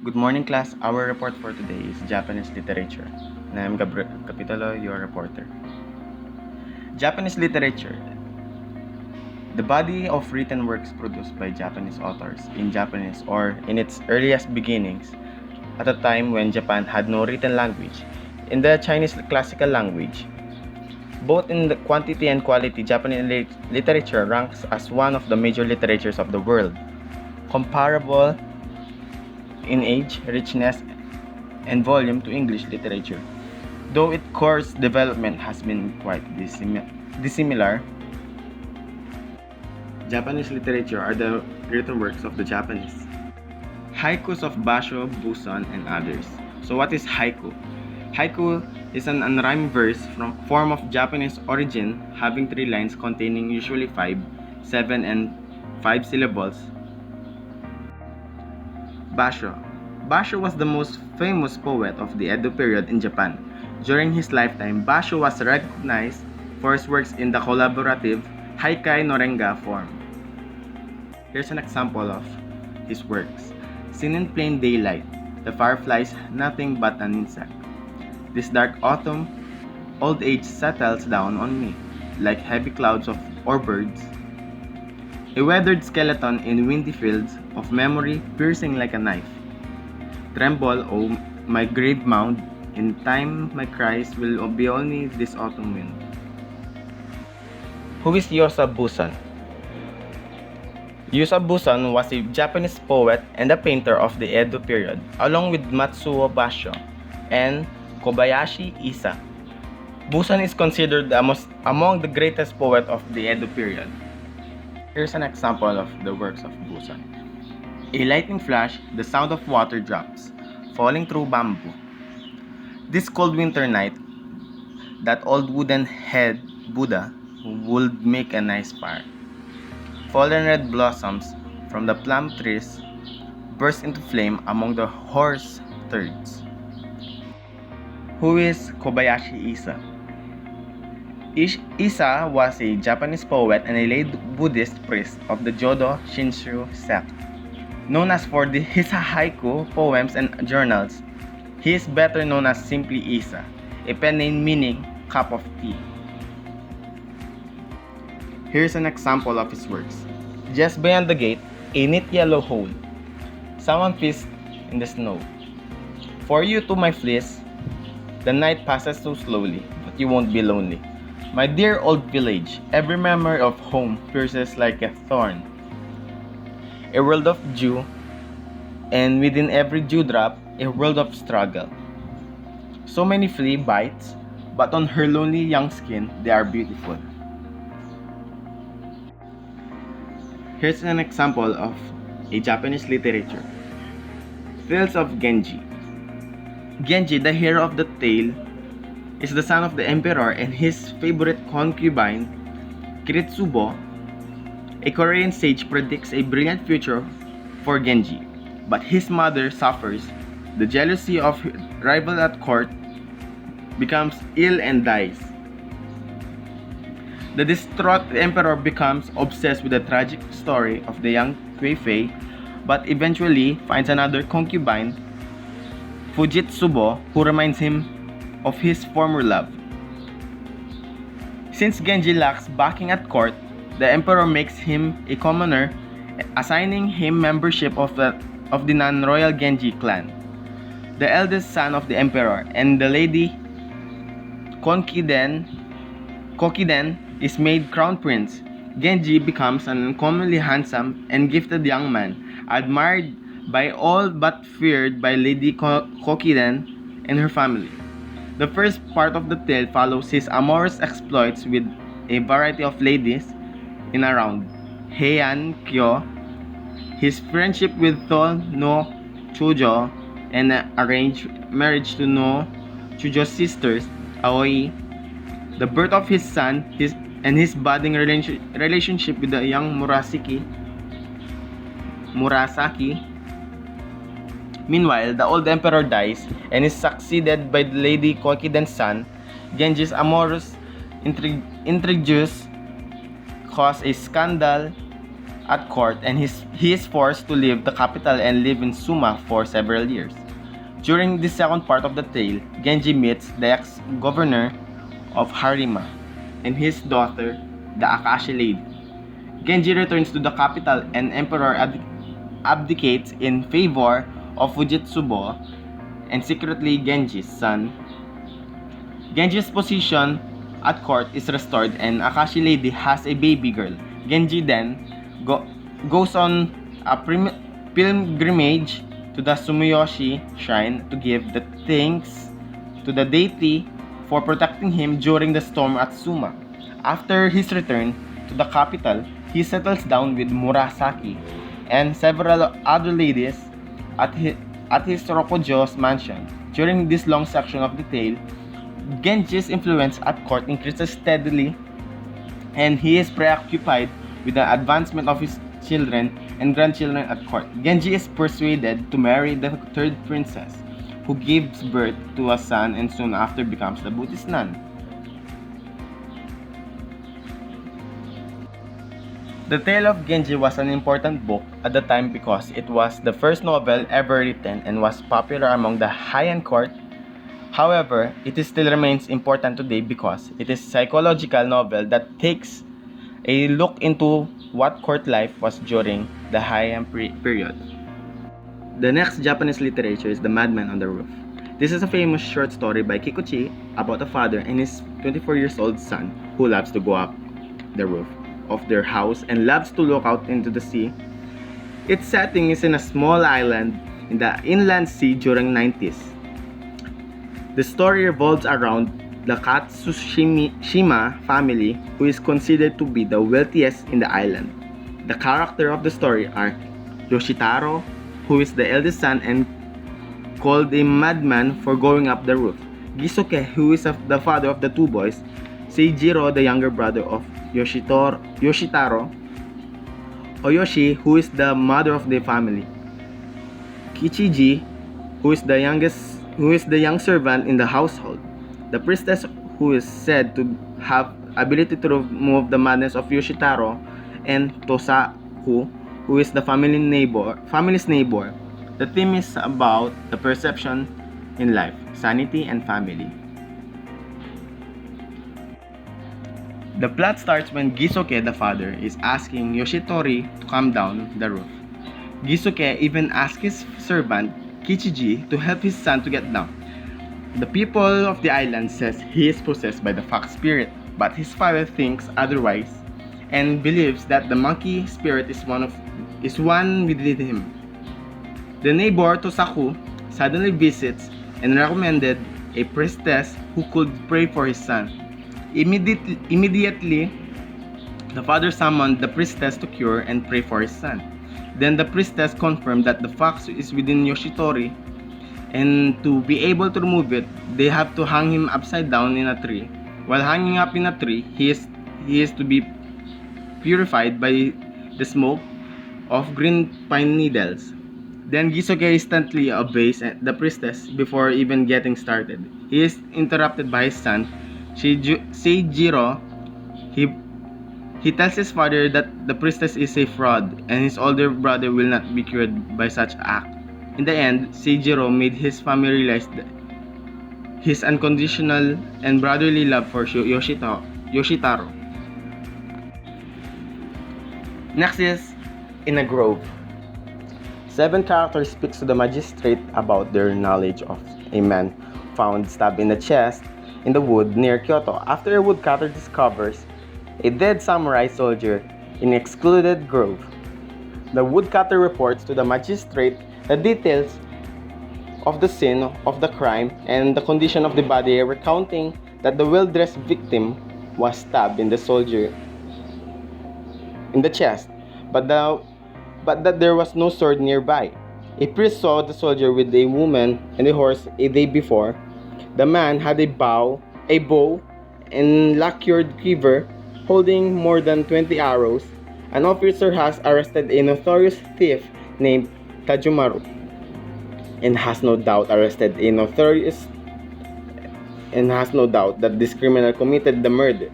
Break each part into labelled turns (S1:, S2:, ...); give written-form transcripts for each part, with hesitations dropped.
S1: Good morning, class. Our report for today is Japanese literature. And I'm Gabriel Capitolo, your reporter. Japanese literature. The body of written works produced by Japanese authors in Japanese or in its earliest beginnings at a time when Japan had no written language. In the Chinese classical language, both in the quantity and quality, Japanese literature ranks as one of the major literatures of the world, comparable in age, richness, and volume to English literature. Though its course development has been quite dissimilar, Japanese literature are the written works of the Japanese. Haikus of Basho, Busan, and others. So what is haiku? Haiku is an unrhymed verse from form of Japanese origin having 3 lines containing usually 5, 7, and 5 syllables. Basho. Basho was the most famous poet of the Edo period in Japan. During his lifetime, Basho was recognized for his works in the collaborative Haikai no Renga form. Here's an example of his works. Seen in plain daylight, the fireflies nothing but an insect. This dark autumn, old age settles down on me, like heavy clouds or birds. A weathered skeleton in windy fields of memory piercing like a knife. Tremble, O my grave mound, in time my cries will be only this autumn wind. Who is Yosa Busan? Yosa Busan was a Japanese poet and a painter of the Edo period, along with Matsuo Basho and Kobayashi Isa. Busan is considered among the greatest poets of the Edo period. Here's an example of the works of Busan. A lightning flash, the sound of water drops, falling through bamboo. This cold winter night, that old wooden head Buddha would make a nice fire. Fallen red blossoms from the plum trees burst into flame among the horse thorns. Who is Kobayashi Isa? Isa was a Japanese poet and a lay Buddhist priest of the Jodo Shinshu sect. Known as for his haiku, poems, and journals, he is better known as simply Isa, a pen name meaning cup of tea. Here's an example of his works. Just beyond the gate, a neat yellow hole. Someone pissed in the snow. For you to my fleece, the night passes so slowly, but you won't be lonely. My dear old village, every memory of home pierces like a thorn. A world of dew, and within every dewdrop, a world of struggle. So many flea bites, but on her lonely young skin, they are beautiful. Here's an example of a Japanese literature. Tales of Genji. Genji, the hero of the tale, is the son of the emperor and his favorite concubine, Kiritsubo. A Korean sage predicts a brilliant future for Genji, but his mother suffers. The jealousy of her rival at court, becomes ill and dies. The distraught emperor becomes obsessed with the tragic story of the young Kui Fei, but eventually finds another concubine, Fujitsubo, who reminds him of his former love. Since Genji lacks backing at court, the emperor makes him a commoner, assigning him membership of the non-royal Genji clan. The eldest son of the emperor and the lady Kokiden is made crown prince. Genji becomes an uncommonly handsome and gifted young man, admired by all but feared by Lady Kokiden and her family. The first part of the tale follows his amorous exploits with a variety of ladies in around Heian Kyo, his friendship with Tho no Chujo, and arranged marriage to No Chujo's sisters, Aoi, the birth of his son, and his budding relationship with the young Murasaki. Meanwhile, the old emperor dies and is succeeded by the Lady Kokiden's son. Genji's amorous intrigues cause a scandal at court, and he is forced to leave the capital and live in Suma for several years. During this second part of the tale, Genji meets the ex-governor of Harima and his daughter, the Akashi Lady. Genji returns to the capital and Emperor abdicates in favor of Fujitsubo and secretly Genji's son. Genji's position at court is restored and Akashi Lady has a baby girl. Genji then goes on a pilgrimage to the Sumiyoshi shrine to give the thanks to the deity for protecting him during the storm at Suma. After his return to the capital, he settles down with Murasaki and several other ladies at his Rokujo's mansion. During this long section of the tale, Genji's influence at court increases steadily and he is preoccupied with the advancement of his children and grandchildren at court. Genji is persuaded to marry the third princess, who gives birth to a son and soon after becomes the Buddhist nun. The Tale of Genji was an important book at the time because it was the first novel ever written and was popular among the Heian court. However, it still remains important today because it is a psychological novel that takes a look into what court life was during the Heian period. The next Japanese literature is The Madman on the Roof. This is a famous short story by Kikuchi about a father and his 24 years old son who loves to go up the roof of their house and loves to look out into the sea. Its setting is in a small island in the inland sea during 90s. The story revolves around the Katsushima family, who is considered to be the wealthiest in the island. The characters of the story are Yoshitaro, who is the eldest son and called a madman for going up the roof, Gisuke, who is the father of the two boys, Seijiro, the younger brother of Yoshitaro, Oyoshi, who is the mother of the family, Kichiji, who is the young servant in the household, the priestess, who is said to have ability to remove the madness of Yoshitaro, and Tosaku, who is the family's neighbor. The theme is about the perception in life, sanity, and family. The plot starts when Gisuke, the father, is asking Yoshitori to come down the roof. Gisuke even asks his servant, Kichiji, to help his son to get down. The people of the island says he is possessed by the fox spirit, but his father thinks otherwise and believes that the monkey spirit is one within him. The neighbor Tosaku suddenly visits and recommended a priestess who could pray for his son. Immediately, the father summoned the priestess to cure and pray for his son. Then the priestess confirmed that the fox is within Yoshitori, and to be able to remove it, they have to hang him upside down in a tree. While hanging up in a tree, he is to be purified by the smoke of green pine needles. Then Gisuke instantly obeys the priestess before even getting started. He is interrupted by his son, Seijiro. He tells his father that the priestess is a fraud and his older brother will not be cured by such act. In the end, Seijiro made his family realize his unconditional and brotherly love for Yoshitaro. Next is In a Grove. 7 characters speaks to the magistrate about their knowledge of a man found stabbed in the chest in the wood near Kyoto after a woodcutter discovers a dead samurai soldier in an excluded grove. The woodcutter reports to the magistrate the details of the scene of the crime and the condition of the body, recounting that the well-dressed victim was stabbed in the soldier in the chest, but that there was no sword nearby. A priest saw the soldier with a woman and a horse a day before. The man had a bow, and lacquered quiver holding more than 20 arrows. An officer has arrested a notorious thief named Tajumaru and has no doubt that this criminal committed the murder.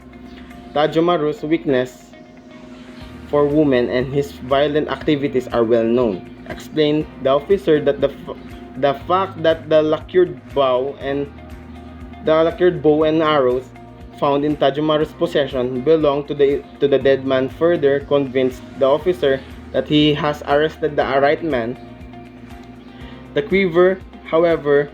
S1: Tajumaru's weakness for women and his violent activities are well known. Explained the officer that the fact that the lacquered bow and arrows found in Tajumaru's possession belonged to the dead man further convinced the officer that he has arrested the right man. The quiver, however,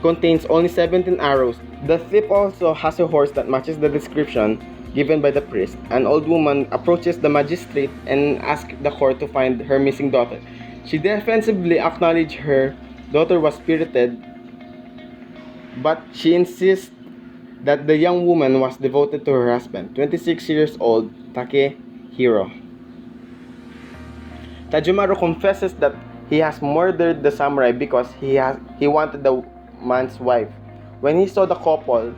S1: contains only 17 arrows. The thief also has a horse that matches the description given by the priest. An old woman approaches the magistrate and asks the court to find her missing daughter. She defensively acknowledged her daughter was spirited, but she insists that the young woman was devoted to her husband, 26 years old Takehiro. Tajumaru confesses that he has murdered the samurai because he wanted the man's wife. When he saw the couple,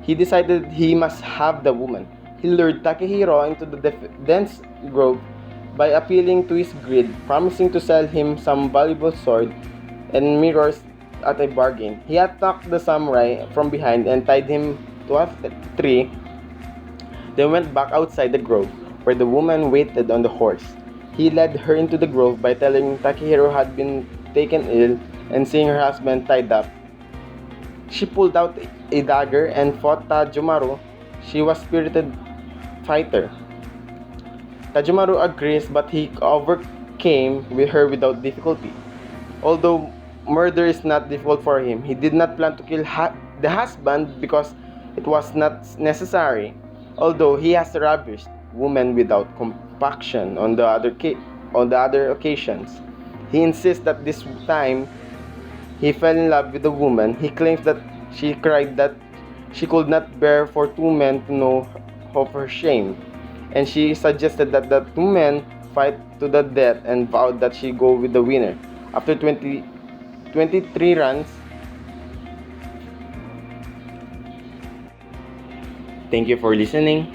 S1: he decided he must have the woman. He lured Takehiro into the dense grove by appealing to his greed, promising to sell him some valuable sword and mirrors at a bargain. He attacked the samurai from behind and tied him to a tree, then went back outside the grove, where the woman waited on the horse. He led her into the grove by telling Takehiro had been taken ill and seeing her husband tied up. She pulled out a dagger and fought Tajumaru. She was a spirited fighter. Tajumaru agrees, but he overcame with her without difficulty. Although murder is not difficult for him, he did not plan to kill the husband because it was not necessary. Although he has ravished women without compunction on the other occasions, he insists that this time he fell in love with the woman. He claims that she cried that she could not bear for two men to know of her shame, and she suggested that the two men fight to the death and vowed that she go with the winner. After 23 runs. Thank you for listening.